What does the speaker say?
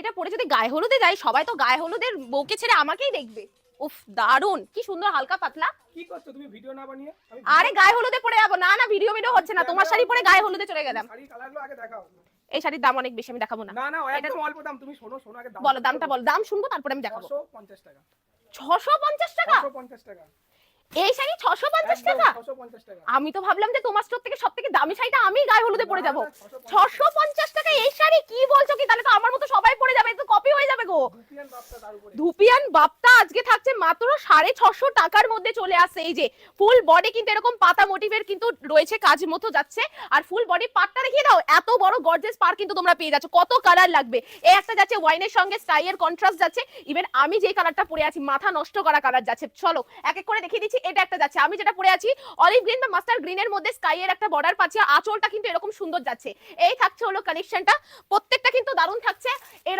শাড়িটা পরে যদি গায়ে হলুদে যাই, সবাই তো গায়ে হলুদের বউকে ছেড়ে আমাকেই দেখবে। উফ, দারুন, কি সুন্দর হালকা পাতলা। কি করছো তুমি ভিডিও না বানিয়ে? আরে গায়ে হলুদে পরে যাবো না, না ভিডিও হচ্ছে না, তোমার শাড়ি পরে গায়ে হলুদে চলে গেলাম। শাড়ি কালারগুলো আগে দেখাও। এই শাড়ির দাম অনেক বেশি, আমি দেখাবো না। না না, একদম অল্প দাম। তুমি শোনো শোনো আগে দাম বলো দামটা, বলো দাম শুনবো তারপরে আমি দেখাবো। 650 টাকা। 650 টাকা? 650 টাকা। এই শাড়ি 650 টাকা? 650 টাকা। আমি তো ভাবলাম যে তোমার স্টোর থেকে সবথেকে দামি শাড়িটা আমি গায়ে হলুদে পরে যাবো। না, 650 টাকা এই শাড়ি? কি বলছো কি? তাহলে তো আমার মতো সবাই পরে যাবে, তো কপি হয়ে যাবে গো। দুপিয়ান বাপ্তা তার উপরে। ধুপিয়ান বাপ্তা আজকে থাকছে মাত্র 650 টাকার মধ্যে চলে আসছে। এই যে ফুল বডি কিন্তু এরকম পাতা মোটিভের কিন্তু রয়েছে, কাজ মতো যাচ্ছে। আর ফুল বডি পাটটা দেখিয়ে দাও, এত বড় গর্জিয়াস পার কিন্তু তোমরা পেয়ে যাচ্ছ। কত কালার লাগবে, এই একটা যাচ্ছে ওয়াইনের সঙ্গে স্কাইয়ের কন্ট্রাস্ট যাচ্ছে। ইভেন আমি যেই কালারটা পরে আছি মাথা নষ্ট করা কালার যাচ্ছে। চলো এক এক করে দেখিয়ে দিচ্ছি। এটা একটা যাচ্ছে, আমি যেটা পরে আছি অলিভ গ্রিন বা মাস্টার্ড গ্রিনের মধ্যে স্কাইয়ের একটা বর্ডার পাচ্ছি, আঁচলটা কিন্তু এরকম সুন্দর যাচ্ছে। এই থাকছে হলো কালেকশনটা, প্রত্যেকটা কিন্তু দারুণ থাকছে।